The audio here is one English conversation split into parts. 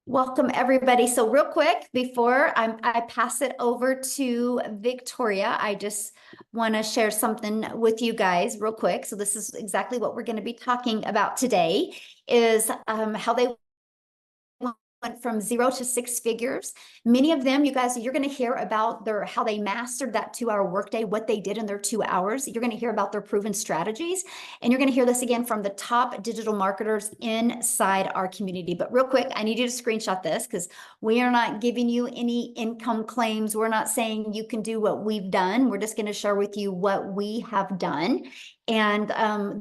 Welcome, everybody. So real quick, before I pass it over to Victoria, I just want to share something with you guys real quick. So this is exactly what we're going to be talking about today is how they went from 0 to 6 figures. Many of them, you guys, you're going to hear about how they mastered that 2 hour workday, what they did in their 2 hours. You're going to hear about their proven strategies, and you're going to hear this again from the top digital marketers inside our community. But real quick, I need you to screenshot this because we are not giving you any income claims. We're not saying you can do what we've done. We're just going to share with you what we have done and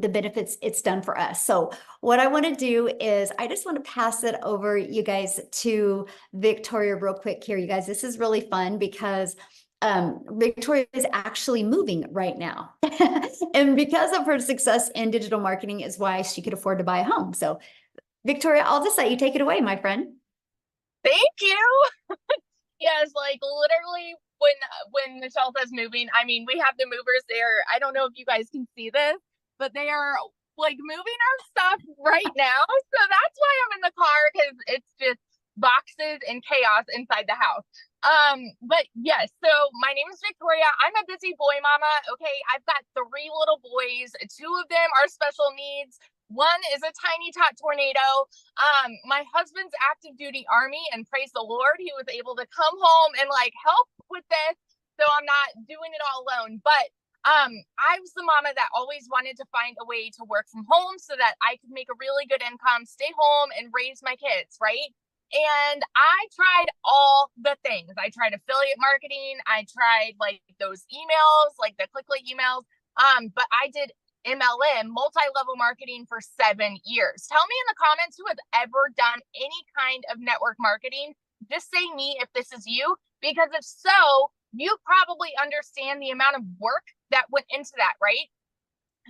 the benefits it's done for us. So what I want to do is I just want to pass it over, you guys, to Victoria real quick here. You guys, this is really fun because Victoria is actually moving right now. And because of her success in digital marketing is why she could afford to buy a home. So Victoria, I'll just let you take it away, my friend. Thank you. Yes, like literally when Michelle says moving, I mean we have the movers there. I don't know if you guys can see this, but they are like moving our stuff right now. So that's why I'm in the car because it's just boxes and chaos inside the house. But yes, so my name is Victoria. I'm a busy boy mama. Okay, I've got three little boys. Two of them are special needs. One is a tiny tot tornado. My husband's active duty army, and praise the Lord, he was able to come home and like help with this. So I'm not doing it all alone. But I was the mama that always wanted to find a way to work from home so that I could make a really good income, stay home, and raise my kids, right? And I tried all the things. I tried affiliate marketing. I tried like those emails, like the click emails. But I did MLM, multi-level marketing, for 7 years. Tell me in the comments who has ever done any kind of network marketing. Just say me if this is you, because if so, you probably understand the amount of work that went into that, right?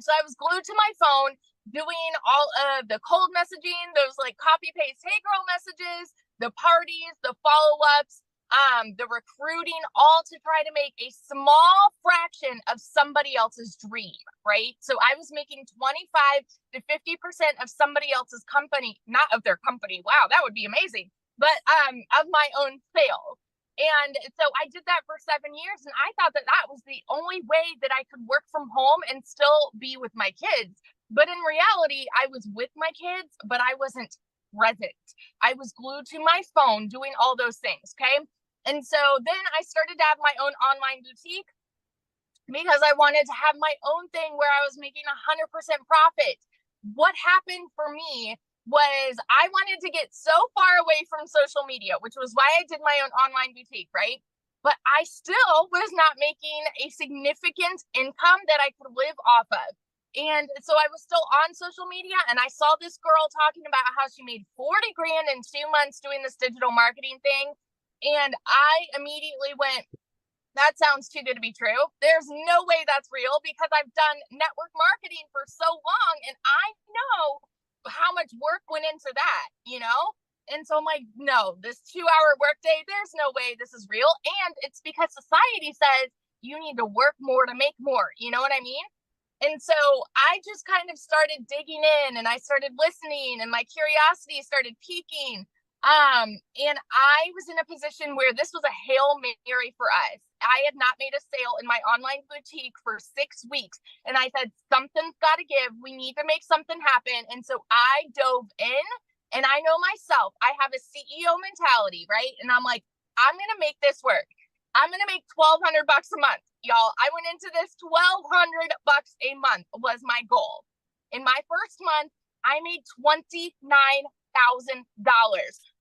So I was glued to my phone doing all of the cold messaging, those like copy paste, hey girl messages, the parties, the follow ups, the recruiting, all to try to make a small fraction of somebody else's dream, right? So I was making 25 to 50% of somebody else's company, not of their company. Wow, that would be amazing. But of my own sales. And so I did that for 7 years, and I thought that that was the only way that I could work from home and still be with my kids. But in reality, I was with my kids, but I wasn't present. I was glued to my phone doing all those things. Okay. And so then I started to have my own online boutique because I wanted to have my own thing where I was making 100% profit. What happened for me was I wanted to get so far away from social media, which was why I did my own online boutique, right? But I still was not making a significant income that I could live off of. And so I was still on social media, and I saw this girl talking about how she made 40 grand in 2 months doing this digital marketing thing. And I immediately went, that sounds too good to be true. There's no way that's real because I've done network marketing for so long and I know how much work went into that, you know? And so I'm like, no, this 2 hour workday, there's no way this is real. And it's because society says you need to work more to make more. You know what I mean? And so I just kind of started digging in and I started listening and my curiosity started piquing. And I was in a position where this was a Hail Mary for us. I had not made a sale in my online boutique for 6 weeks. And I said, something's got to give. We need to make something happen. And so I dove in, and I know myself, I have a CEO mentality, right? And I'm like, I'm going to make this work. I'm going to make $1,200 a month, y'all. I went into this $1,200 a month was my goal. In my first month, I made $29,000,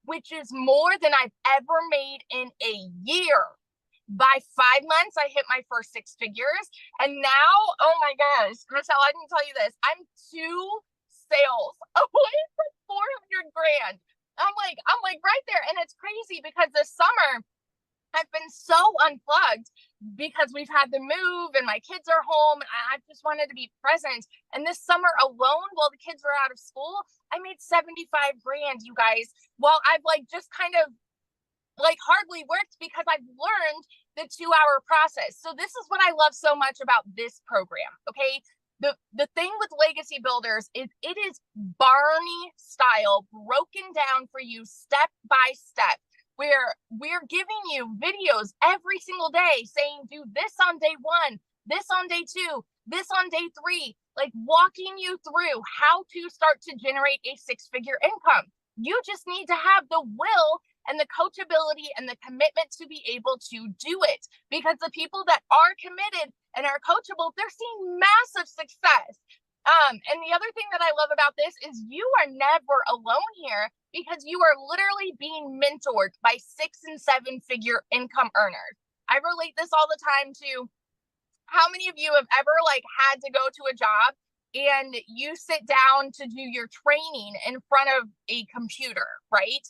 which is more than I've ever made in a year. By 5 months, I hit my first 6 figures. And now, oh my gosh, Michelle, I didn't tell you this. I'm 2 sales away from 400 grand. I'm like right there. And it's crazy because this summer I've been so unplugged because we've had the move and my kids are home. And I just wanted to be present. And this summer alone, while the kids were out of school, I made 75 grand, you guys. Well, I've like just kind of like hardly worked because I've learned the 2 hour process. So this is what I love so much about this program. Okay. the thing with legacy builders is it is Barney style, broken down for you step by step, where we're giving you videos every single day saying, do this on day one, this on day two, this on day three, like walking you through how to start to generate a six-figure income. You just need to have the will and the coachability and the commitment to be able to do it, because the people that are committed and are coachable, they're seeing massive success. And the other thing that I love about this is you are never alone here, because you are literally being mentored by 6 and 7 figure income earners. I relate this all the time to how many of you have ever like had to go to a job and you sit down to do your training in front of a computer, right?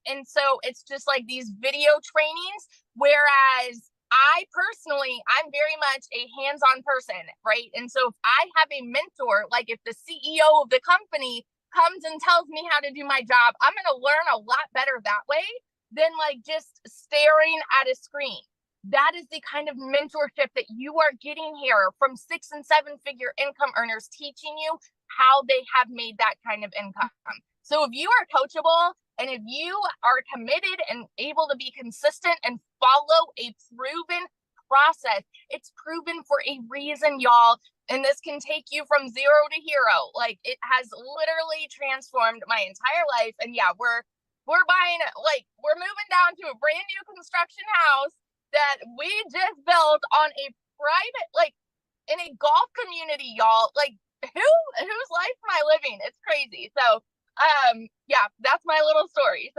And so it's just like these video trainings, whereas I personally, I'm very much a hands-on person, right? And so if I have a mentor, like if the CEO of the company comes and tells me how to do my job, I'm going to learn a lot better that way than like just staring at a screen. That is the kind of mentorship that you are getting here from 6 and 7 figure income earners, teaching you how they have made that kind of income. So if you are coachable and if you are committed and able to be consistent and follow a proven process, it's proven for a reason, y'all. And this can take you from zero to hero. Like, it has literally transformed my entire life. And yeah, we're buying, like, we're moving down to a brand new construction house that we just built on a private, like, in a golf community, y'all. Like, whose life am I living? It's crazy. So yeah, that's my little story.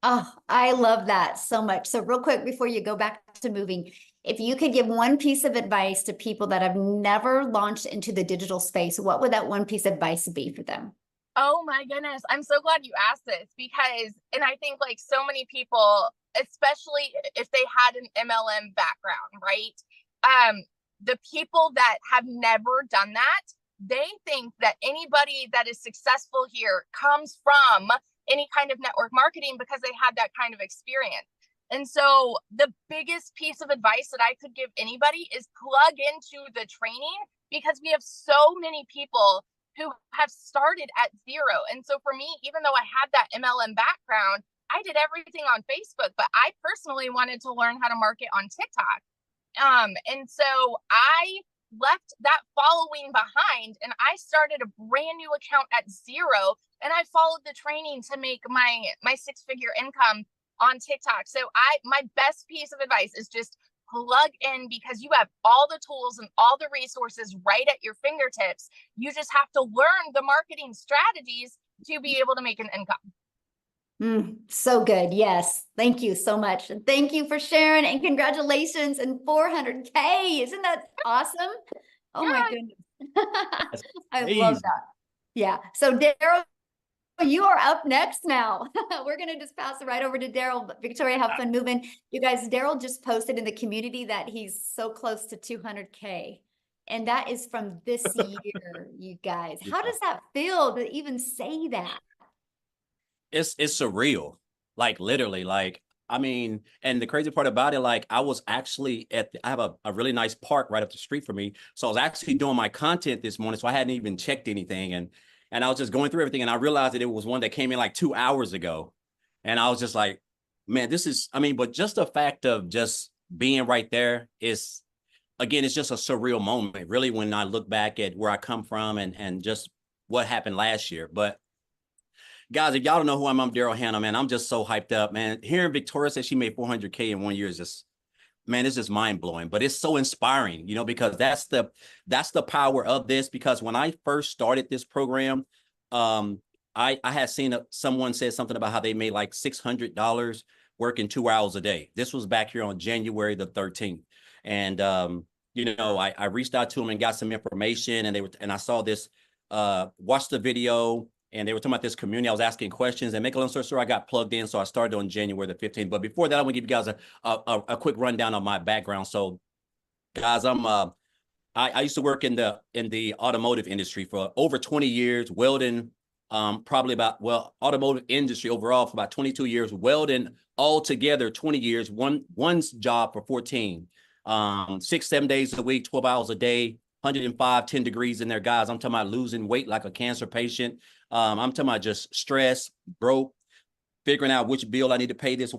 Oh, I love that so much. So real quick, before you go back to moving, if you could give one piece of advice to people that have never launched into the digital space, what would that one piece of advice be for them? Oh my goodness. I'm so glad you asked this, because, and I think like so many people, especially if they had an MLM background, right? The people that have never done that, they think that anybody that is successful here comes from any kind of network marketing because they had that kind of experience. And so the biggest piece of advice that I could give anybody is plug into the training, because we have so many people who have started at zero. And so for me, even though I had that MLM background, I did everything on Facebook, but I personally wanted to learn how to market on TikTok. And so I left that following behind and I started a brand new account at zero, and I followed the training to make my 6-figure income on TikTok. So my best piece of advice is just plug in, because you have all the tools and all the resources right at your fingertips. You just have to learn the marketing strategies to be able to make an income. So good. Yes. Thank you so much. And thank you for sharing, and congratulations and 400K. Isn't that awesome? Oh my goodness. I love that. Yeah. So Daryl, you are up next now. We're going to just pass it right over to Daryl. Victoria, have fun moving. You guys, Daryl just posted in the community that he's so close to 200K. And that is from this year, you guys. How does that feel to even say that? It's surreal, like literally, like, I mean, and the crazy part about it, like, I was actually I have a really nice park right up the street from me. So I was actually doing my content this morning. So I hadn't even checked anything. And I was just going through everything, and I realized that it was one that came in like 2 hours ago. And I was just like, man, this is, I mean, but just the fact of just being right there is, again, it's just a surreal moment, really, when I look back at where I come from and just what happened last year. But guys, if y'all don't know who I'm Daryl Hannah, man. I'm just so hyped up, man. Hearing Victoria say she made 400K in 1 year is just, man, it's just mind blowing. But it's so inspiring, you know, because that's the power of this. Because when I first started this program, I had seen someone said something about how they made like $600 working 2 hours a day. This was back here on January the 13th, and you know, I reached out to them and got some information, and I saw this, watched the video. And they were talking about this community. I was asking questions, and make a long story short, I got plugged in. So I started on January the 15th. But before that, I want to give you guys a quick rundown of my background. So, guys, I used to work in the automotive industry for over 20 years, welding, automotive industry overall for about 22 years, welding all together 20 years, one's job for 14. 6, 7 days a week, 12 hours a day, 105, 10 degrees in there, guys. I'm talking about losing weight like a cancer patient. I'm talking about just stress, broke, figuring out which bill I need to pay this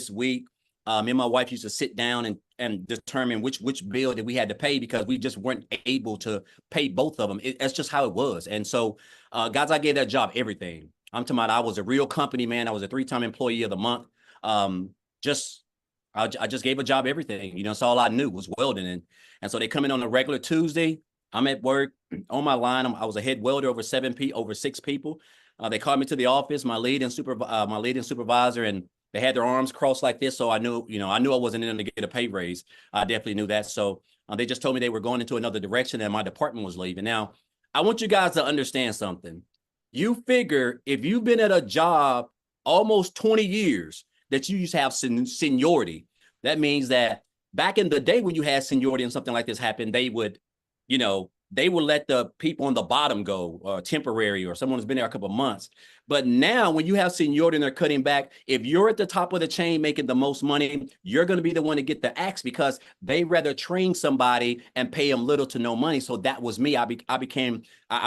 week. Me and my wife used to sit down and determine which bill that we had to pay because we just weren't able to pay both of them. That's just how it was. And so, guys, I gave that job everything. I'm talking about I was a real company man. I was a 3-time employee of the month. I just gave a job everything. You know, so all I knew was welding. And so they come in on a regular Tuesday. I'm at work on my line. I was a head welder over 6 people. They called me to the office, my lead and supervisor, and they had their arms crossed like this. So I knew I wasn't in to get a pay raise. I definitely knew that. So they just told me they were going into another direction and my department was leaving. Now, I want you guys to understand something. You figure if you've been at a job almost 20 years that you used to have seniority, that means that back in the day when you had seniority and something like this happened, they would let the people on the bottom go temporary or someone who's been there a couple of months. But now when you have seniority and they're cutting back, if you're at the top of the chain making the most money, you're going to be the one to get the axe because they rather train somebody and pay them little to no money. So that was me. I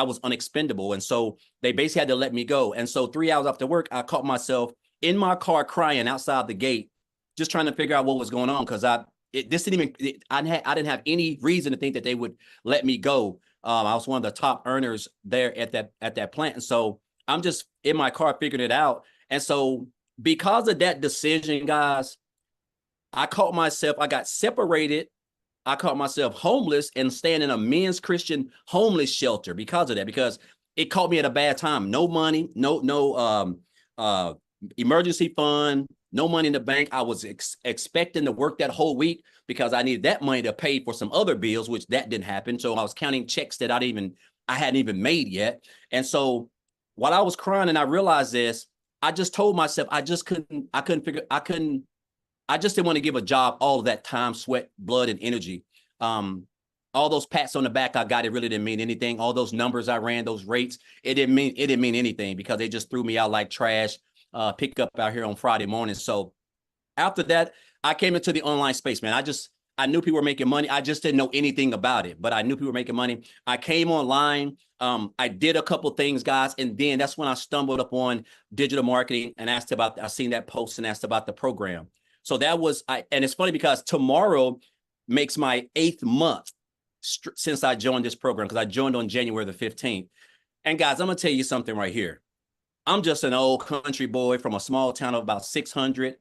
was unexpendable. And so they basically had to let me go. And so 3 hours after work, I caught myself in my car crying outside the gate, just trying to figure out what was going on because I didn't have any reason to think that they would let me go. I was one of the top earners there at that plant. And so I'm just in my car figuring it out. And so because of that decision, guys, I got separated. I caught myself homeless and staying in a men's Christian homeless shelter because of that, because it caught me at a bad time. No money, no emergency fund, no money in the bank. I was expecting to work that whole week because I needed that money to pay for some other bills, which that didn't happen. So I was counting checks that I hadn't even made yet. And so while I was crying and I realized this, I just told myself I just didn't want to give a job all of that time, sweat, blood, and energy. All those pats on the back I got, it really didn't mean anything. All those numbers I ran, those rates, it didn't mean anything because they just threw me out like trash. Pick up out here on Friday morning. So after that, I came into the online space, man. I knew people were making money. I just didn't know anything about it, but I knew people were making money. I came online. I did a couple things, guys. And then that's when I stumbled upon digital marketing and I seen that post and asked about the program. So and it's funny because tomorrow makes my 8th month since I joined this program because I joined on January the 15th. And guys, I'm going to tell you something right here. I'm just an old country boy from a small town of about 600.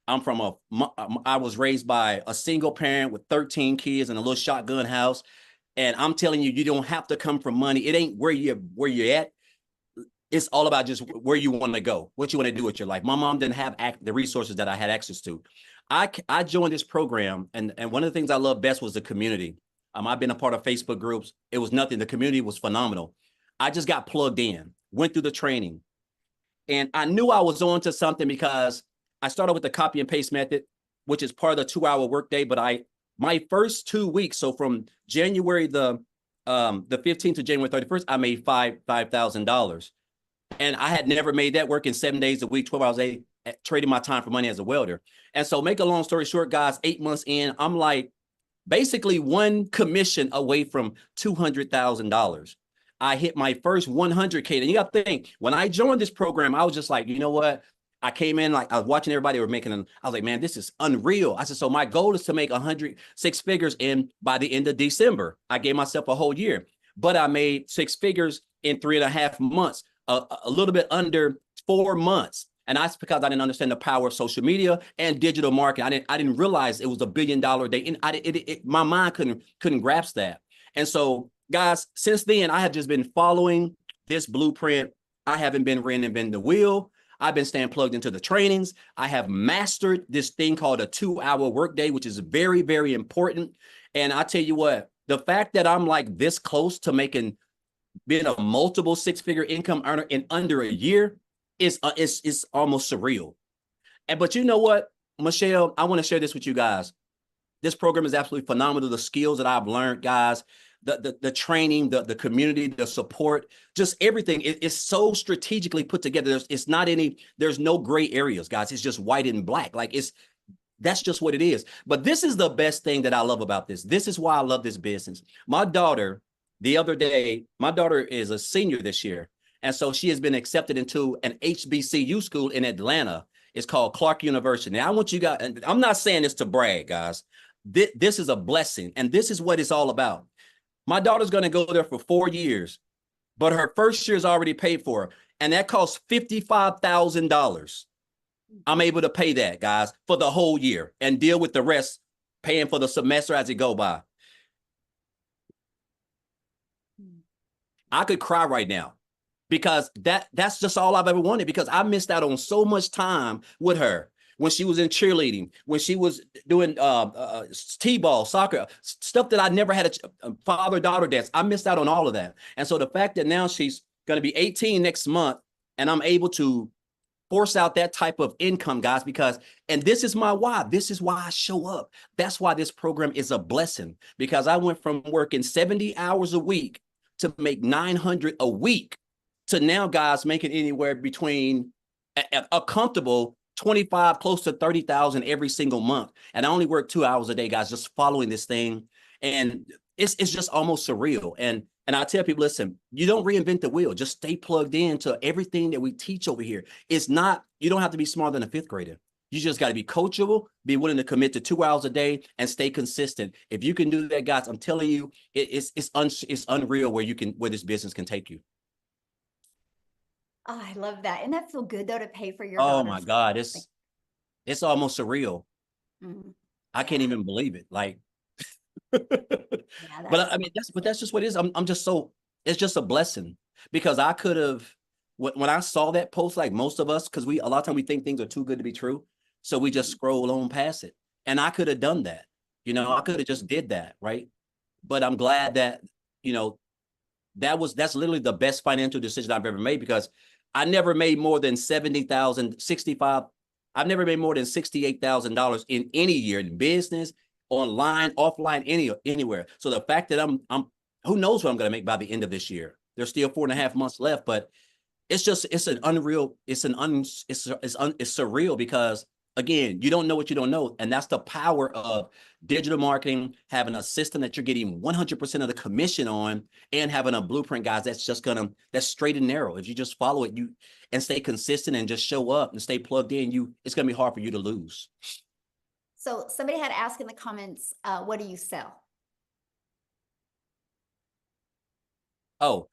I was raised by a single parent with 13 kids in a little shotgun house. And I'm telling you, you don't have to come from money. It ain't where you're at. It's all about just where you want to go, what you want to do with your life. My mom didn't have the resources that I had access to. I joined this program, and one of the things I love best was the community. I've been a part of Facebook groups. It was nothing. The community was phenomenal. I just got plugged in, went through the training. And I knew I was on to something because I started with the copy and paste method, which is part of the 2-hour workday. But my first 2 weeks, so from January the 15th to January 31st, I made $5,000. And I had never made that working 7 days a week, 12 hours a day, trading my time for money as a welder. And so make a long story short, guys, 8 months in, I'm like basically one commission away from $200,000. I hit my first 100K. And you got to think, when I joined this program, I was just like, you know what? I came in, like I was watching everybody were making them. I was like, man, this is unreal. I said, so my goal is to make 6 figures by the end of December. I gave myself a whole year, but I made 6 figures in 3.5 months, a little bit under 4 months. And that's because I didn't understand the power of social media and digital marketing. I didn't realize it was $1 billion day. And my mind couldn't grasp that. And so, guys, since then, I have just been following this blueprint. I haven't been reinventing the wheel. I've been staying plugged into the trainings. I have mastered this thing called a 2-hour workday, which is very, very important. And I tell you what, the fact that I'm like this close to being a multiple 6-figure income earner in under a year is almost surreal. But you know what, Michelle, I want to share this with you guys. This program is absolutely phenomenal. The skills that I've learned, guys, the training, the community, the support, just everything is so strategically put together. There's no gray areas, guys. It's just white and black. Like That's just what it is. But this is the best thing that I love about this. This is why I love this business. My daughter, the other day, my daughter is a senior this year. And so she has been accepted into an HBCU school in Atlanta. It's called Clark University. Now, I want you guys, and I'm not saying this to brag, guys. This is a blessing, and this is what it's all about. My daughter's going to go there for 4 years, but her first year is already paid for, and that costs $55,000. I'm able to pay that, guys, for the whole year and deal with the rest, paying for the semester as it go by. I could cry right now because that's just all I've ever wanted, because I missed out on so much time with her when she was in cheerleading, when she was doing t-ball, soccer, stuff that I never had a father-daughter dance. I missed out on all of that. And so the fact that now she's going to be 18 next month and I'm able to force out that type of income, guys, because, and this is my why. This is why I show up. That's why this program is a blessing, because I went from working 70 hours a week to make 900 a week to now, guys, making anywhere between a comfortable 25, close to 30,000 every single month. And I only work 2 hours a day, guys, just following this thing. And it's just almost surreal. And I tell people, listen, you don't reinvent the wheel. Just stay plugged into everything that we teach over here. It's not, you don't have to be smarter than a fifth grader. You just got to be coachable, be willing to commit to 2 hours a day, and stay consistent. If you can do that, guys, I'm telling you, it's unreal where this business can take you. Oh, I love that. And that feel good though to pay for your Oh daughter's. my God, it's almost surreal. Mm, I can't even believe it. Like, yeah, but I mean, that's just what it is. I'm just so, it's just a blessing, because I could have, when I saw that post, like most of us, because a lot of times we think things are too good to be true. So we just scroll on past it. And I could have done that. I could have just did that. Right. But I'm glad that, you know, that's literally the best financial decision I've ever made, because I never made more than 70,000, 65. I've never made more than $68,000 in any year in business, online, offline, anywhere. So the fact that I'm who knows what I'm going to make by the end of this year. There's still 4.5 months left, but it's surreal, because again, you don't know what you don't know. And that's the power of digital marketing, having a system that you're getting 100% of the commission on, and having a blueprint, guys, that's straight and narrow. If you just follow it, and stay consistent and just show up and stay plugged in, it's going to be hard for you to lose. So somebody had asked in the comments, what do you sell? Oh,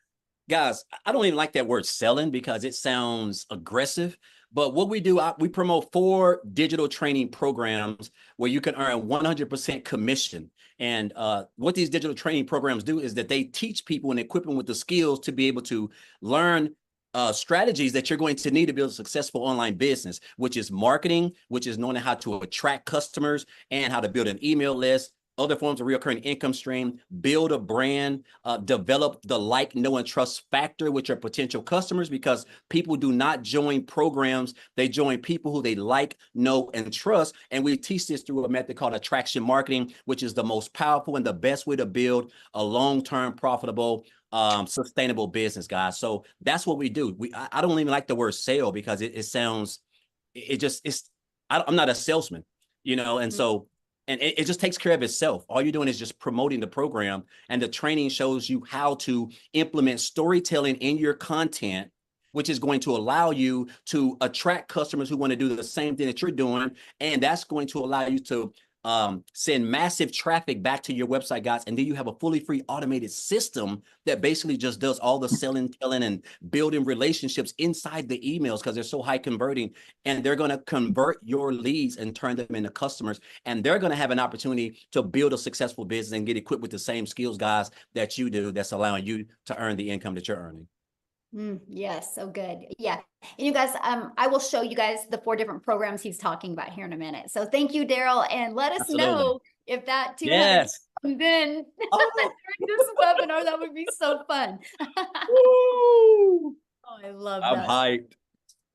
guys, I don't even like that word selling, because it sounds aggressive. But what we do, we promote 4 digital training programs where you can earn 100% commission. And what these digital training programs do is that they teach people and equip them with the skills to be able to learn strategies that you're going to need to build a successful online business, which is marketing, which is knowing how to attract customers and how to build an email list, other forms of recurring income stream, build a brand, develop the like, know, and trust factor with your potential customers, because people do not join programs. They join people who they like, know, and trust. And we teach this through a method called attraction marketing, which is the most powerful and the best way to build a long-term, profitable, sustainable business, guys. So that's what we do. I don't even like the word sale, because it sounds, I'm not a salesman, and so, and it just takes care of itself. All you're doing is just promoting the program, and the training shows you how to implement storytelling in your content, which is going to allow you to attract customers who want to do the same thing that you're doing. And that's going to allow you to send massive traffic back to your website, guys. And then you have a fully free automated system that basically just does all the selling, telling, and building relationships inside the emails, because they're so high converting. And they're going to convert your leads and turn them into customers. And they're going to have an opportunity to build a successful business and get equipped with the same skills, guys, that you do, that's allowing you to earn the income that you're earning. Yes, so good. Yeah. And you guys, I will show you guys the 4 different programs he's talking about here in a minute. So thank you, Daryl, and let us Absolutely. know if that 200 Yes. comes in Oh. during this webinar. That would be so fun. Woo! Oh, I love I'm that. hyped.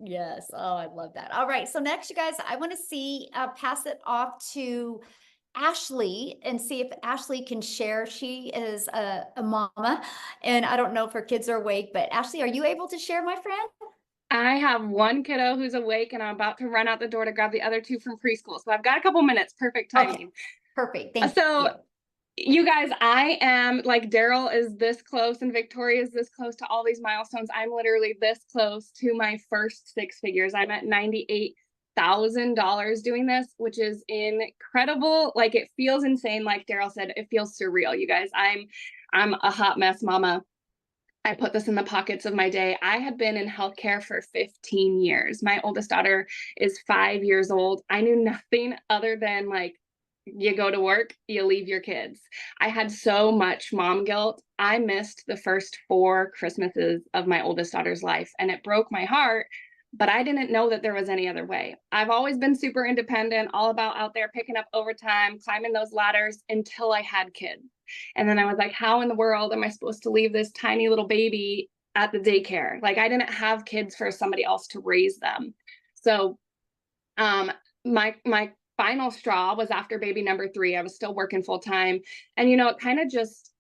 Yes. Oh, I love that. All right. So next, you guys, I want to pass it off to Ashley and see if Ashley can share. She is a mama, and I don't know if her kids are awake, but Ashley, are you able to share, my friend? I have one kiddo who's awake and I'm about to run out the door to grab the other two from preschool. So I've got a couple minutes. Perfect timing. Okay, perfect. Thank So you. you guys, I am like Daryl is this close and Victoria is this close to all these milestones. I'm literally this close to my first six figures. I'm at $98,000 doing this, which is incredible. Like it feels insane. Like Daryl said, it feels surreal. You guys, I'm a hot mess mama. I put this in the pockets of my day. I had been in healthcare for 15 years. My oldest daughter is 5 years old. I knew nothing other than like, you go to work, you leave your kids. I had so much mom guilt. I missed the first 4 Christmases of my oldest daughter's life, and it broke my heart. But I didn't know that there was any other way. I've always been super independent, all about out there picking up overtime, climbing those ladders until I had kids. And then I was like, how in the world am I supposed to leave this tiny little baby at the daycare? Like I didn't have kids for somebody else to raise them. So my final straw was after baby number 3. I was still working full time. And it kind of just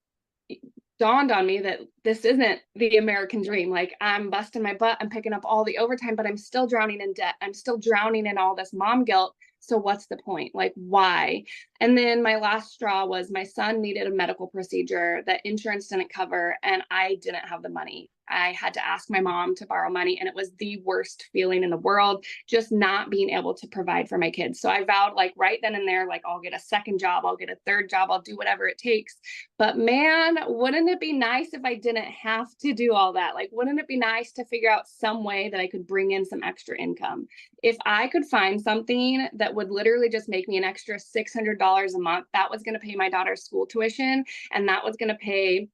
dawned on me that this isn't the American dream. Like I'm busting my butt, I'm picking up all the overtime, but I'm still drowning in debt. I'm still drowning in all this mom guilt. So what's the point? Like, why? And then my last straw was my son needed a medical procedure that insurance didn't cover, and I didn't have the money. I had to ask my mom to borrow money, and it was the worst feeling in the world, just not being able to provide for my kids. So I vowed, like right then and there, like I'll get a second job, I'll get a third job, I'll do whatever it takes. But man, wouldn't it be nice if I didn't have to do all that? Like, wouldn't it be nice to figure out some way that I could bring in some extra income? If I could find something that would literally just make me an extra $600 a month, that was going to pay my daughter's school tuition, and that was going to pay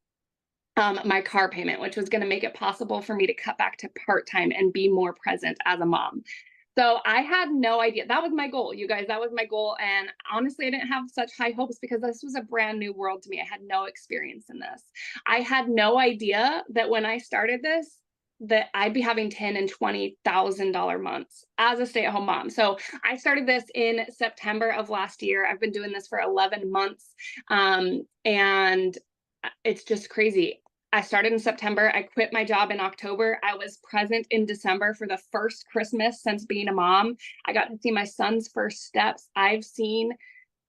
my car payment, which was going to make it possible for me to cut back to part-time and be more present as a mom. So I had no idea. That was my goal, you guys. That was my goal. And honestly, I didn't have such high hopes because this was a brand new world to me. I had no experience in this. I had no idea that when I started this, that I'd be having $10,000 and $20,000 months as a stay-at-home mom. So I started this in September of last year. I've been doing this for 11 months. And it's just crazy. I started in September. I quit my job in October. I was present in December for the first Christmas since being a mom. I got to see my son's first steps. I've seen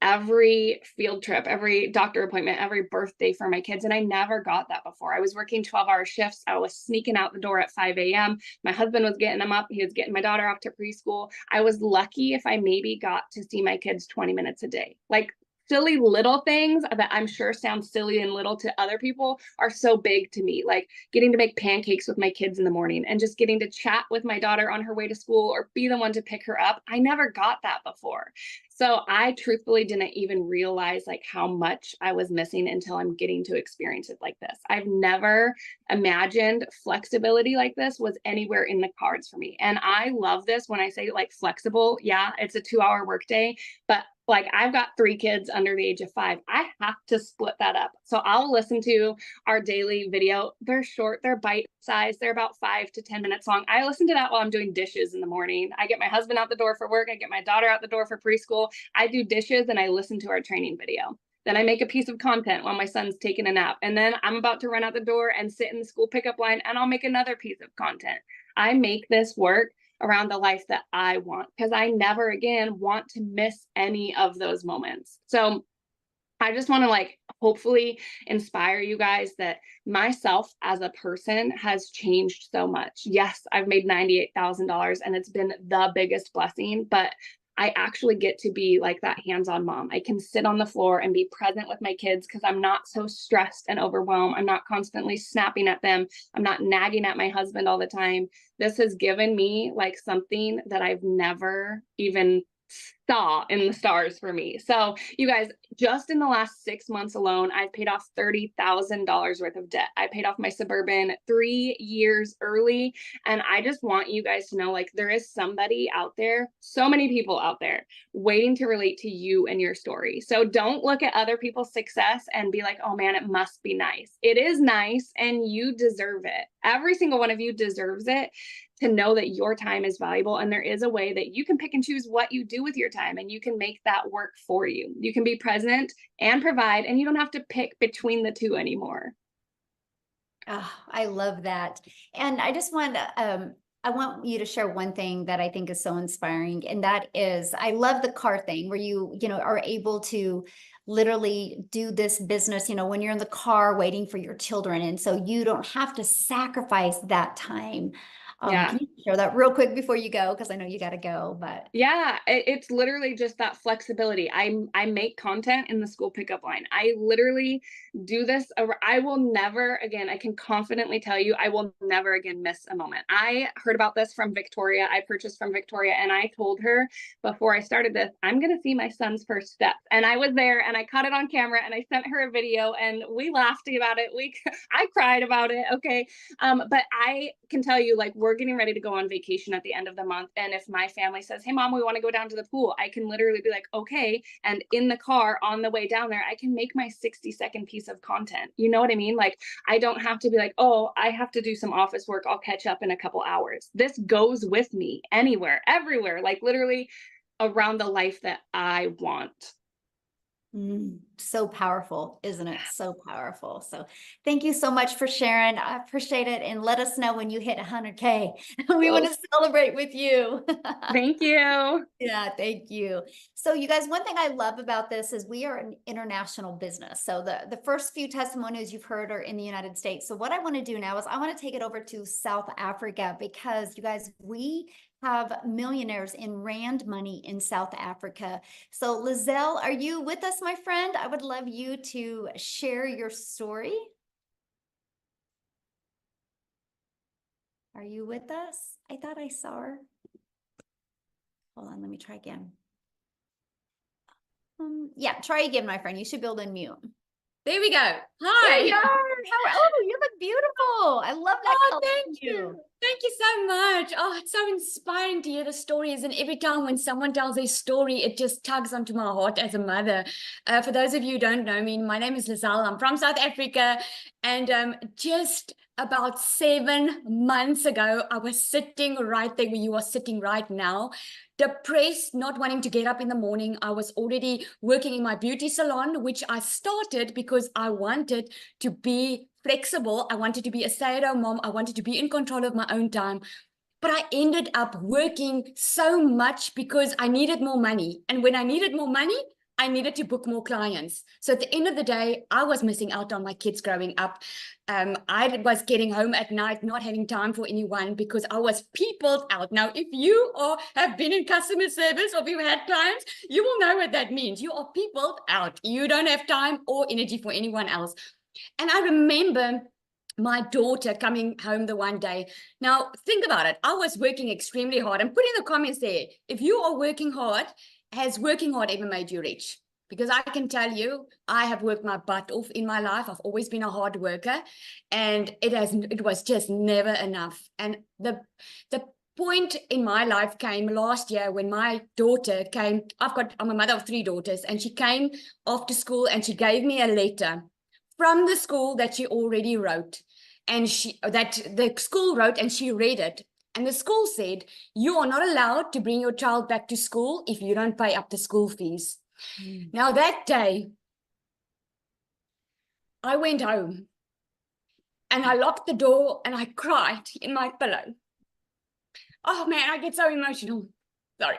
every field trip, every doctor appointment, every birthday for my kids. And I never got that before. I was working 12-hour shifts. I was sneaking out the door at 5 a.m. My husband was getting them up. He was getting my daughter off to preschool. I was lucky if I maybe got to see my kids 20 minutes a day. Like silly little things that I'm sure sound silly and little to other people are so big to me. Like getting to make pancakes with my kids in the morning and just getting to chat with my daughter on her way to school or be the one to pick her up. I never got that before. So I truthfully didn't even realize like how much I was missing until I'm getting to experience it like this. I've never imagined flexibility like this was anywhere in the cards for me. And I love this when I say like flexible. Yeah, it's a 2-hour workday, but like I've got 3 kids under the age of 5. I have to split that up. So I'll listen to our daily video. They're short, they're bite sized, they're about 5 to 10 minutes long. I listen to that while I'm doing dishes in the morning. I get my husband out the door for work. I get my daughter out the door for preschool. I do dishes and I listen to our training video. Then I make a piece of content while my son's taking a nap. And then I'm about to run out the door and sit in the school pickup line and I'll make another piece of content. I make this work around the life that I want because I never again want to miss any of those moments. So I just want to like hopefully inspire you guys that myself as a person has changed so much. Yes, I've made $98,000 and it's been the biggest blessing, but I actually get to be like that hands-on mom. I can sit on the floor and be present with my kids because I'm not so stressed and overwhelmed. I'm not constantly snapping at them. I'm not nagging at my husband all the time. This has given me like something that I've never even saw in the stars for me. So you guys, just in the last 6 months alone, I've paid off $30,000 worth of debt. I paid off my Suburban 3 years early. And I just want you guys to know, like, there is somebody out there, so many people out there waiting to relate to you and your story. So don't look at other people's success and be like, oh man, it must be nice. It is nice and you deserve it. Every single one of you deserves it, to know that your time is valuable. And there is a way that you can pick and choose what you do with your time and you can make that work for you. You can be present and provide, and you don't have to pick between the two anymore. Oh, I love that. And I just want to, I want you to share one thing that I think is so inspiring, and that is, I love the car thing where you know, are able to literally do this business, you know, when you're in the car waiting for your children. And so you don't have to sacrifice that time. Yeah. Can you share that real quick before you go? Because I know you got to go, but. Yeah, it's literally just that flexibility. I make content in the school pickup line. I literally do this. I will never again, I can confidently tell you, I will never again miss a moment. I heard about this from Victoria. I purchased from Victoria, and I told her before I started this, I'm going to see my son's first steps. And I was there, and I caught it on camera, and I sent her a video, and we laughed about it. I cried about it. Okay. But I can tell you, like, we're getting ready to go on vacation at the end of the month. And if my family says, hey, mom, we want to go down to the pool, I can literally be like, okay. And in the car on the way down there, I can make my 60-second piece of content. You know what I mean? Like, I don't have to be like, oh, I have to do some office work. I'll catch up in a couple hours. This goes with me anywhere, everywhere, like literally around the life that I want. So powerful, isn't it? So powerful. So thank you so much for sharing. I appreciate it. And let us know when you hit 100K. We want to celebrate with you. Thank you. Yeah, thank you. So you guys, one thing I love about this is we are an international business. So the first few testimonials you've heard are in the United States. So what I want to do now is I want to take it over to South Africa, because you guys, we have millionaires in rand money in South Africa. So Lizelle, are you with us, my friend? I would love you to share your story. Are you with us? I thought I saw her. Hold on, let me try again. Yeah, try again, my friend. You should be able to unmute. There we go. There Hi. you are. Oh, you look beautiful. I love that Oh, color thank in you. Thank you so much. Oh, it's so inspiring to hear the stories. And every time when someone tells their story, it just tugs onto my heart as a mother. For those of you who don't know me, my name is Lizelle. I'm from South Africa. And just about 7 months ago, I was sitting right there where you are sitting right now, depressed, not wanting to get up in the morning. I was already working in my beauty salon, which I started because I wanted to be flexible. I wanted to be a stay-at-home mom. I wanted to be in control of my own time. But I ended up working so much because I needed more money. And when I needed more money, I needed to book more clients. So at the end of the day, I was missing out on my kids growing up. I was getting home at night, not having time for anyone because I was peopled out. Now, if you have been in customer service or if you've had clients, you will know what that means. You are peopled out. You don't have time or energy for anyone else. And I remember my daughter coming home the one day. Now, think about it. I was working extremely hard. And put in the comments there, if you are working hard, has working hard ever made you rich? Because I can tell you, I have worked my butt off in my life. I've always been a hard worker, and it was just never enough. And the point in my life came last year when my daughter came. I'm a mother of 3 daughters, and she came after school and she gave me a letter from the school that she already wrote, and that the school wrote, and she read it. And the school said, you are not allowed to bring your child back to school if you don't pay up the school fees. Now that day, I went home and I locked the door and I cried in my pillow. Oh man, I get so emotional. Sorry.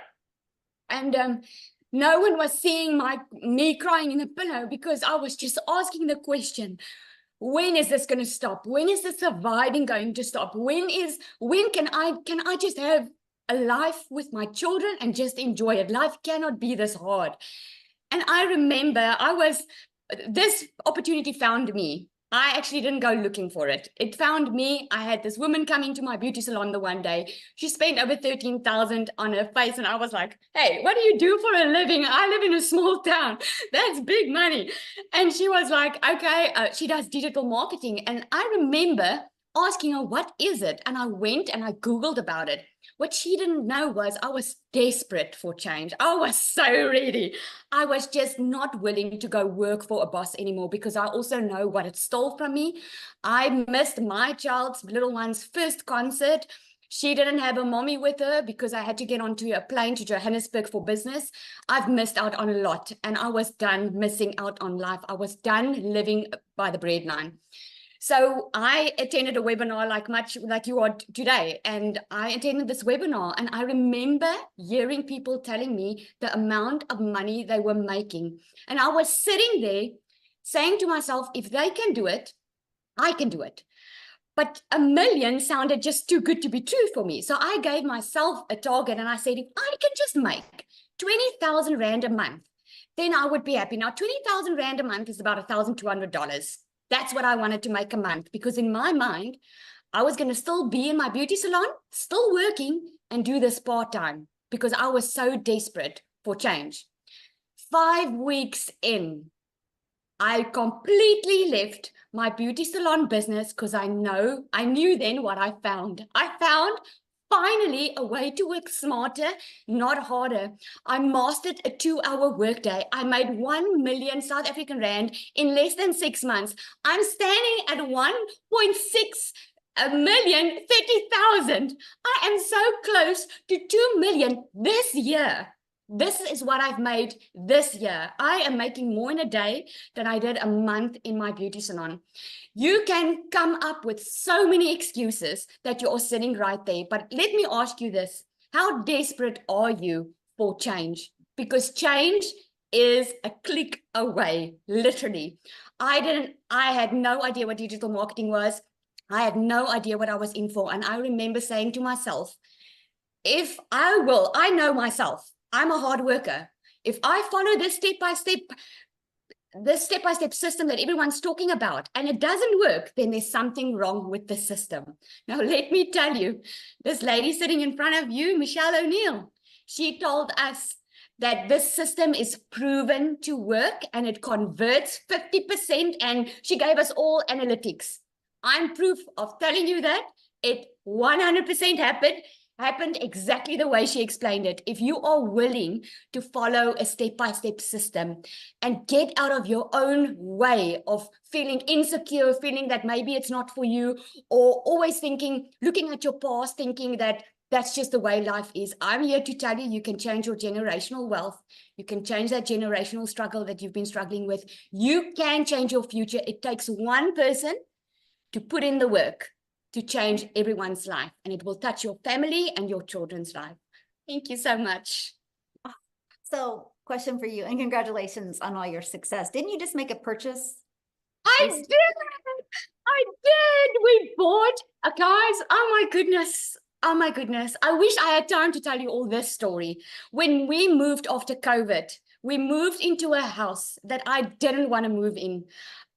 And no one was seeing me crying in the pillow because I was just asking the question, when is this going to stop? When is the surviving going to stop? When can I just have a life with my children and just enjoy it? Life cannot be this hard. And I remember this opportunity found me. I actually didn't go looking for it. It found me. I had this woman come into my beauty salon the one day. She spent over 13,000 on her face. And I was like, hey, what do you do for a living? I live in a small town. That's big money. And she was like, okay, she does digital marketing. And I remember asking her, what is it? And I went and I Googled about it. What she didn't know was I was desperate for change. I was so ready. I was just not willing to go work for a boss anymore because I also know what it stole from me. I missed my child's little one's first concert. She didn't have a mommy with her because I had to get onto a plane to Johannesburg for business. I've missed out on a lot, and I was done missing out on life. I was done living by the breadline. So I attended a webinar much like you are today, and I attended this webinar, and I remember hearing people telling me the amount of money they were making. And I was sitting there saying to myself, if they can do it, I can do it. But $1 million sounded just too good to be true for me. So I gave myself a target and I said, if I can just make 20,000 Rand a month, then I would be happy. Now, 20,000 Rand a month is about $1,200. That's what I wanted to make a month, because in my mind, I was going to still be in my beauty salon, still working, and do this part-time because I was so desperate for change. 5 weeks in, I completely left my beauty salon business because I knew then what I found. I found finally a way to work smarter, not harder. I mastered a 2-hour workday. I made 1 million South African Rand in less than 6 months. I'm standing at 1.6 million, 30,000. I am so close to 2 million this year. This is what I've made this year. I am making more in a day than I did a month in my beauty salon. You can come up with so many excuses that you're sitting right there. But let me ask you this. How desperate are you for change? Because change is a click away, literally. I had no idea what digital marketing was. I had no idea what I was in for. And I remember saying to myself, I know myself. I'm a hard worker. If I follow this step-by-step system that everyone's talking about, and it doesn't work, then there's something wrong with the system. Now, let me tell you, this lady sitting in front of you, Michelle O'Neill, she told us that this system is proven to work and it converts 50%, and she gave us all analytics. I'm proof of telling you that it 100% happened exactly the way she explained it. If you are willing to follow a step-by-step system and get out of your own way of feeling insecure, feeling that maybe it's not for you, or always looking at your past, thinking that that's just the way life is. I'm here to tell you, you can change your generational wealth. You can change that generational struggle that you've been struggling with. You can change your future. It takes one person to put in the work to change everyone's life, and it will touch your family and your children's life. Thank you so much. So, question for you, and congratulations on all your success. Didn't you just make a purchase? I did. We bought, guys. Oh my goodness. Oh my goodness. I wish I had time to tell you all this story. When we moved after COVID, we moved into a house that I didn't want to move in.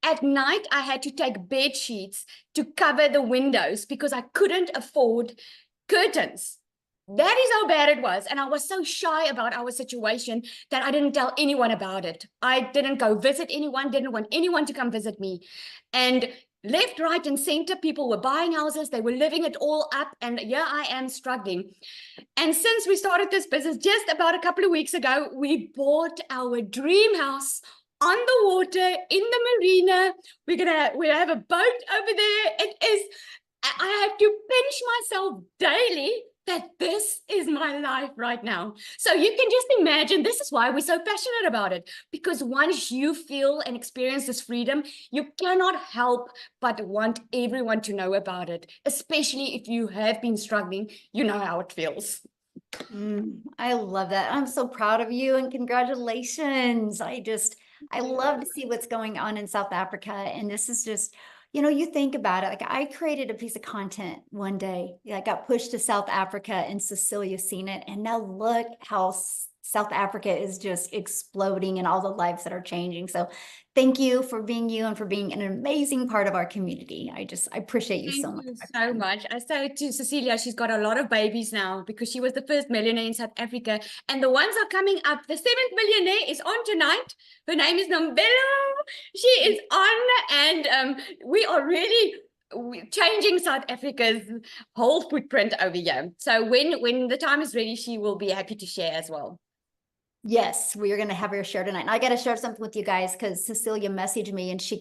At night, I had to take bed sheets to cover the windows because I couldn't afford curtains. That is how bad it was. And I was so shy about our situation that I didn't tell anyone about it. I didn't go visit anyone, didn't want anyone to come visit me. And left, right, and center, people were buying houses. They were living it all up. And here I am struggling. And since we started this business just about a couple of weeks ago, we bought our dream house on the water in the marina. We have a boat over there. I have to pinch myself daily that this is my life right now. So you can just imagine, this is why we're so passionate about it, because once you feel and experience this freedom, you cannot help but want everyone to know about it, especially if you have been struggling, you know how it feels. I love that. I'm so proud of you, and congratulations. I love to see what's going on in South Africa. And this is just, you think about it. Like, I created a piece of content one day. I got pushed to South Africa, and Cecilia's seen it. And now look how South Africa is just exploding and all the lives that are changing. So thank you for being you and for being an amazing part of our community. I appreciate you so much. Thank you so much. I say to Cecilia, she's got a lot of babies now because she was the first millionaire in South Africa. And the ones are coming up. The 7th millionaire is on tonight. Her name is Nombelo. She is on, and we are really changing South Africa's whole footprint over here. So when the time is ready, she will be happy to share as well. Yes, we are going to have her share tonight. And I got to share something with you guys because Cecilia messaged me and she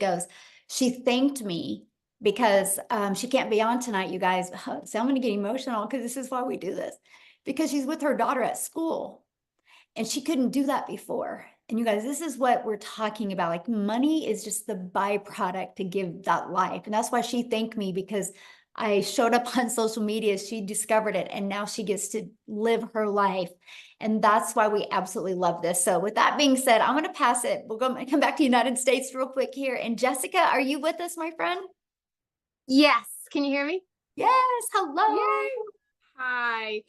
thanked me because she can't be on tonight, you guys. So I'm going to get emotional because this is why we do this, because she's with her daughter at school and she couldn't do that before. And you guys, this is what we're talking about. Like money is just the byproduct to give that life. And that's why she thanked me, because I showed up on social media. She discovered it and now she gets to live her life. And that's why we absolutely love this. So with that being said, I'm going to pass it. We'll come back to United States real quick here. And Jessica, are you with us, my friend? Yes. Can you hear me? Yes. Hello. Yay. Hi.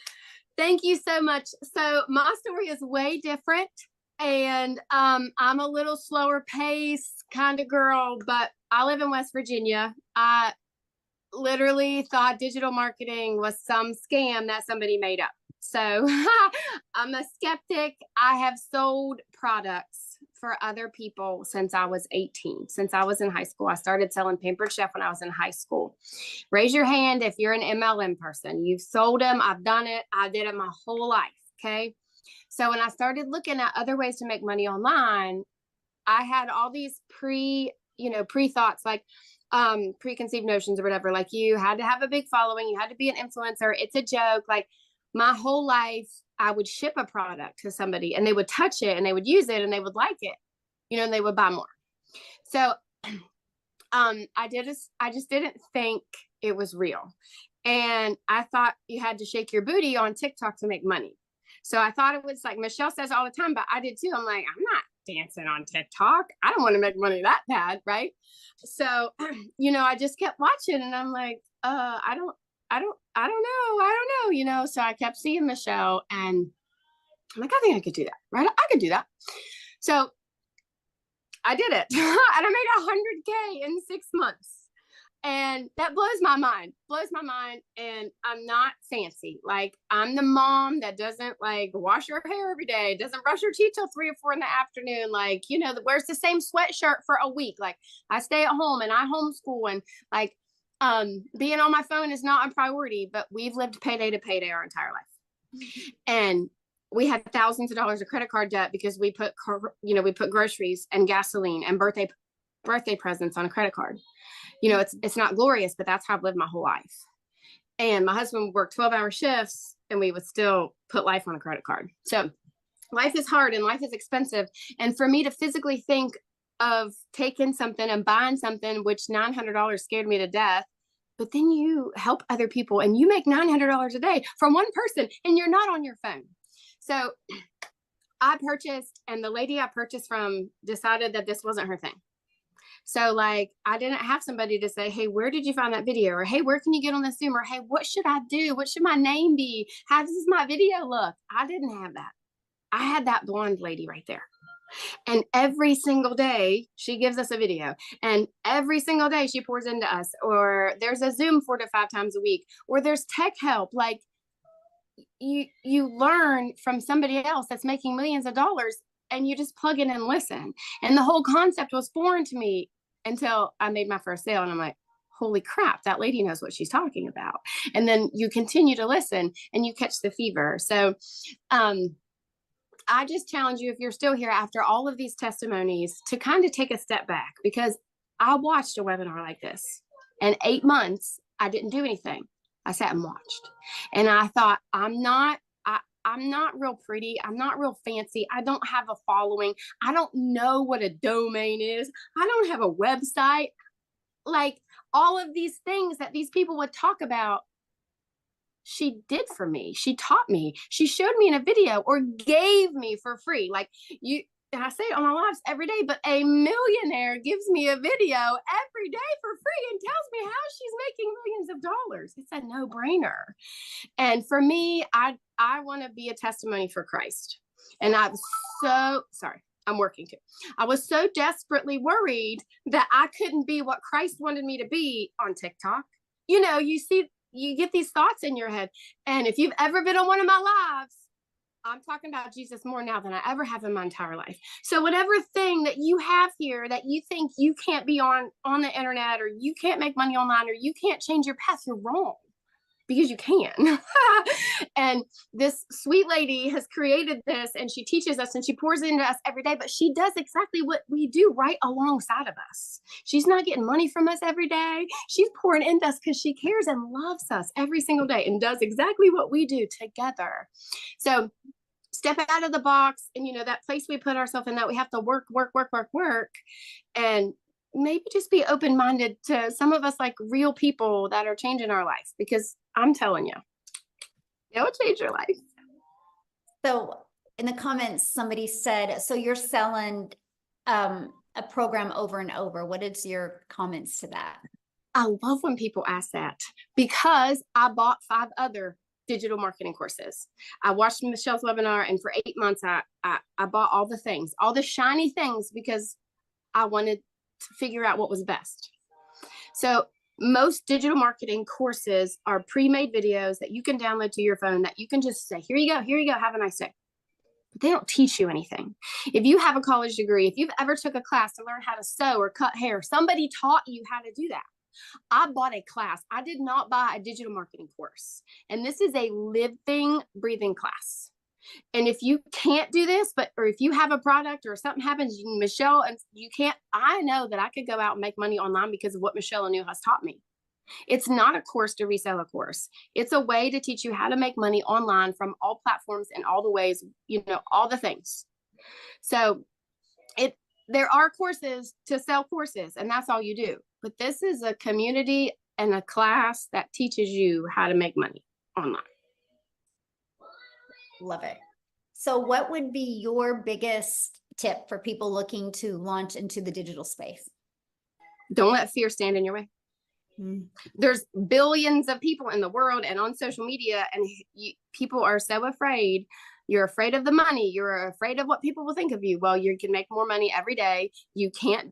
Thank you so much. So my story is way different, and I'm a little slower pace kind of girl, but I live in West Virginia. I literally thought digital marketing was some scam that somebody made up. So I'm a skeptic. I have sold products for other people since I was 18. Since I was in high school, I started selling Pampered Chef when I was in high school. Raise your hand if you're an MLM person. You've sold them. I've done it. I did it my whole life. Okay. So when I started looking at other ways to make money online, I had all these pre-thoughts, like preconceived notions or whatever. Like, you had to have a big following. You had to be an influencer. It's a joke. Like, my whole life, I would ship a product to somebody and they would touch it and they would use it and they would like it, and they would buy more. So I just didn't think it was real. And I thought you had to shake your booty on TikTok to make money. So I thought it was like Michelle says all the time, but I did too. I'm like, I'm not dancing on TikTok. I don't want to make money that bad. Right. So, I just kept watching and I'm like, I don't know. So I kept seeing Michelle and I'm like, I think I could do that. Right. I could do that. So I did it and I made $100K in 6 months. And that blows my mind. And I'm not fancy. Like, I'm the mom that doesn't like wash her hair every day, doesn't brush her teeth till 3 or 4 in the afternoon. Like, that wears the same sweatshirt for a week. Like, I stay at home and I homeschool, and like, being on my phone is not a priority, but we've lived payday to payday our entire life. And we had thousands of dollars of credit card debt because we put groceries and gasoline and birthday presents on a credit card. It's not glorious, but that's how I've lived my whole life. And my husband worked 12-hour shifts and we would still put life on a credit card. So life is hard and life is expensive. And for me to physically think of taking something and buying something, which $900 scared me to death, but then you help other people and you make $900 a day from one person and you're not on your phone. So I purchased, and the lady I purchased from decided that this wasn't her thing. So like, I didn't have somebody to say, hey, where did you find that video? Or, hey, where can you get on this Zoom? Or, hey, what should I do? What should my name be? How does my video look? I didn't have that. I had that blonde lady right there. And every single day she gives us a video, and every single day she pours into us, or there's a Zoom 4 to 5 times a week, or there's tech help. Like, you learn from somebody else that's making millions of dollars, and you just plug in and listen. And the whole concept was foreign to me until I made my first sale. And I'm like, holy crap, that lady knows what she's talking about. And then you continue to listen and you catch the fever. So I just challenge you, if you're still here after all of these testimonies, to kind of take a step back, because I watched a webinar like this, and 8 months, I didn't do anything. I sat and watched. And I thought, I'm not real pretty. I'm not real fancy. I don't have a following. I don't know what a domain is. I don't have a website. Like, all of these things that these people would talk about, she did for me. She taught me. She showed me in a video, or gave me for free. Like, and I say it on my lives every day, but a millionaire gives me a video every day for free and tells me how she's making millions of dollars. It's a no-brainer. And for me, I want to be a testimony for Christ. And I was so sorry. I'm working too. I was so desperately worried that I couldn't be what Christ wanted me to be on TikTok. You get these thoughts in your head. And if you've ever been on one of my lives, I'm talking about Jesus more now than I ever have in my entire life. So whatever thing that you have here that you think you can't be on the internet, or you can't make money online, or you can't change your path, you're wrong, because you can. And this sweet lady has created this, and she teaches us and she pours into us every day, but she does exactly what we do right alongside of us. She's not getting money from us every day. She's pouring into us because she cares and loves us every single day, and does exactly what we do together. So step out of the box, and that place we put ourselves in, that we have to work, and maybe just be open-minded to some of us, like real people that are changing our life, because I'm telling you, it will change your life. So in the comments, somebody said, so you're selling a program over and over. What is your comments to that? I love when people ask that, because I bought 5 other digital marketing courses. I watched Michelle's webinar, and for 8 months, I bought all the things, all the shiny things, because I wanted to figure out what was best. So most digital marketing courses are pre-made videos that you can download to your phone, that you can just say, here you go, have a nice day. But they don't teach you anything. If you have a college degree, if you've ever took a class to learn how to sew or cut hair, somebody taught you how to do that. I bought a class. I did not buy a digital marketing course. And this is a living, breathing class. And if you can't do this, or if you have a product or something happens, Michelle, and you can't, I know that I could go out and make money online because of what Michelle Anu has taught me. It's not a course to resell a course. It's a way to teach you how to make money online from all platforms and all the ways, all the things. So there are courses to sell courses, and that's all you do. But this is a community and a class that teaches you how to make money online. Love it. So what would be your biggest tip for people looking to launch into the digital space? Don't let fear stand in your way. There's billions of people in the world and on social media, and people are so afraid. You're afraid of the money. You're afraid of what people will think of you. Well, you can make more money every day. You can't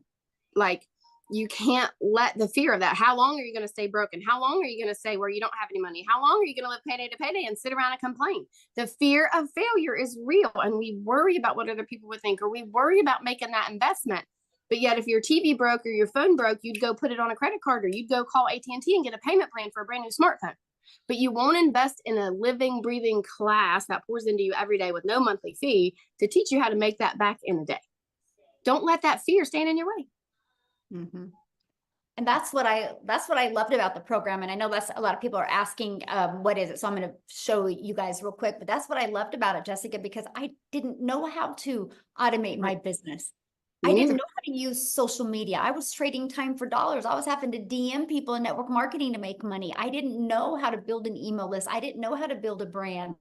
let the fear of that. How long are you going to stay broken? How long are you going to stay where you don't have any money? How long are you going to live payday to payday and sit around and complain? The fear of failure is real, and we worry about what other people would think, or we worry about making that investment. But yet, if your TV broke or your phone broke, you'd go put it on a credit card, or you'd go call AT&T and get a payment plan for a brand new smartphone. But you won't invest in a living, breathing class that pours into you every day with no monthly fee to teach you how to make that back in a day. Don't let that fear stand in your way. Mm-hmm. And that's what I loved about the program. And I know that's a lot of people are asking, what is it? So I'm going to show you guys real quick, but that's what I loved about it, Jessica, because I didn't know how to automate my business. I didn't know how to use social media. I was trading time for dollars. I was having to DM people in network marketing to make money. I didn't know how to build an email list. I didn't know how to build a brand.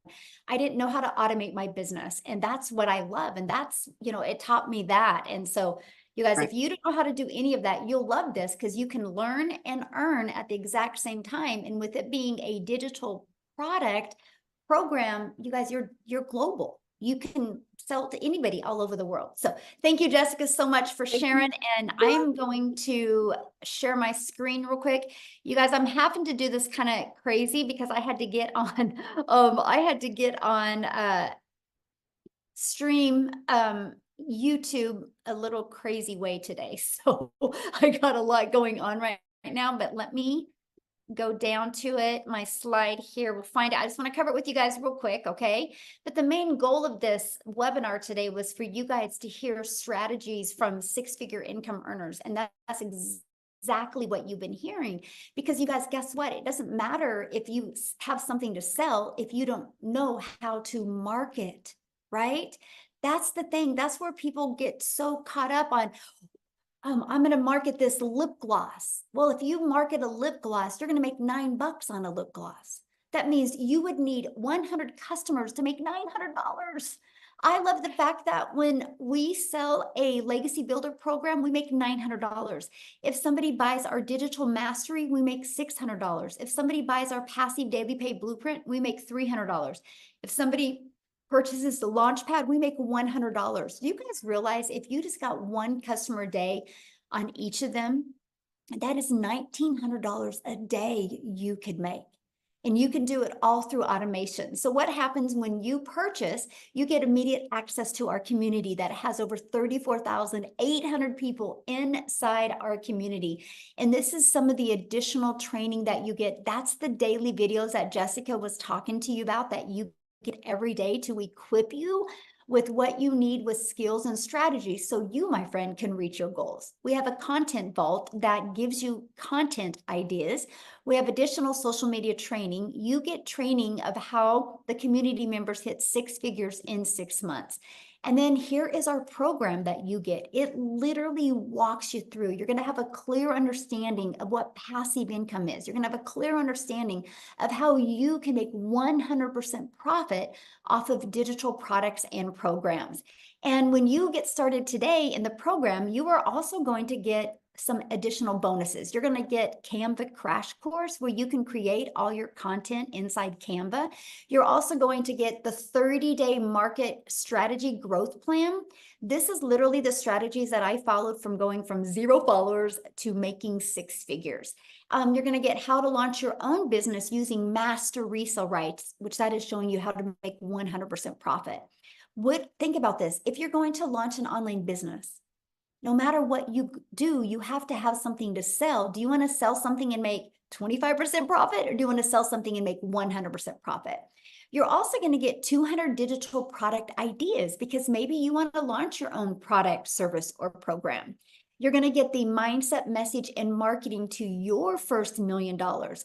I didn't know how to automate my business. And that's what I love. And that's, it taught me that. And so you guys, if you don't know how to do any of that, you'll love this, because you can learn and earn at the exact same time. And with it being a digital product program, you guys, you're global. You can sell to anybody all over the world. So thank you, Jessica, so much for sharing. And I'm going to share my screen real quick. You guys, I'm having to do this kind of crazy because I had to get on, stream YouTube a little crazy way today. So I got a lot going on right now, but let me go down to it. My slide here, we'll find it. I just want to cover it with you guys real quick, okay? But the main goal of this webinar today was for you guys to hear strategies from 6-figure income earners. And that's exactly what you've been hearing, because you guys, guess what? It doesn't matter if you have something to sell if you don't know how to market, right? That's the thing. That's where people get so caught up on, I'm going to market this lip gloss. Well, if you market a lip gloss, you're going to make $9 on a lip gloss. That means you would need 100 customers to make $900. I love the fact that when we sell a legacy builder program, we make $900. If somebody buys our digital mastery, we make $600. If somebody buys our passive daily pay blueprint, we make $300. If somebody purchases the Launchpad, we make $100. Do you guys realize if you just got one customer a day on each of them, that is $1,900 a day you could make. And you can do it all through automation. So what happens when you purchase, you get immediate access to our community that has over 34,800 people inside our community. And this is some of the additional training that you get. That's the daily videos that Jessica was talking to you about that you get every day to equip you with what you need with skills and strategies so you, my friend, can reach your goals. We have a content vault that gives you content ideas. We have additional social media training. You get training of how the community members hit 6 figures in 6 months. And then here is our program that you get. It literally walks you through. You're going to have a clear understanding of what passive income is. You're going to have a clear understanding of how you can make 100% profit off of digital products and programs. And when you get started today in the program, you are also going to get some additional bonuses. You're going to get Canva crash course where you can create all your content inside Canva. You're also going to get the 30-day market strategy growth plan. This is literally the strategies that I followed from going from 0 followers to making 6 figures. You're going to get how to launch your own business using master resale rights, which that is showing you how to make 100% profit. Think about this. If you're going to launch an online business, no matter what you do, you have to have something to sell. Do you want to sell something and make 25% profit, or do you want to sell something and make 100% profit? You're also going to get 200 digital product ideas because maybe you want to launch your own product, service, or program. You're going to get the mindset, message, and marketing to your first $1 million.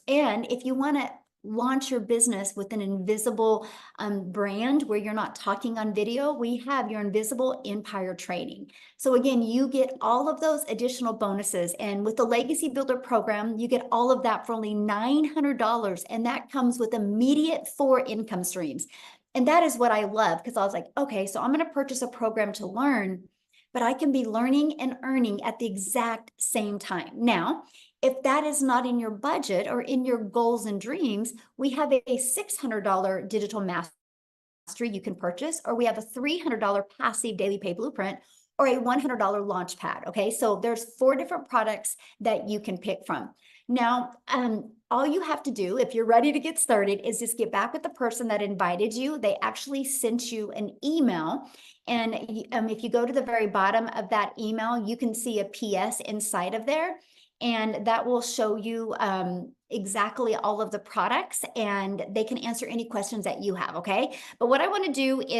And if you want to launch your business with an invisible brand where you're not talking on video, we have your Invisible Empire training. So again, you get all of those additional bonuses. And with the Legacy Builder program, you get all of that for only $900. And that comes with immediate 4 income streams. And that is what I love, because I was like, okay, so I'm going to purchase a program to learn, but I can be learning and earning at the exact same time. Now, if that is not in your budget or in your goals and dreams, we have a $600 digital mastery you can purchase, or we have a $300 passive daily pay blueprint, or a $100 launch pad. Okay, so there's 4 different products that you can pick from. Now, all you have to do if you're ready to get started is just get back with the person that invited you. They actually sent you an email. And if you go to the very bottom of that email, you can see a PS inside of there. And that will show you exactly all of the products, and they can answer any questions that you have, okay? But what I want to do is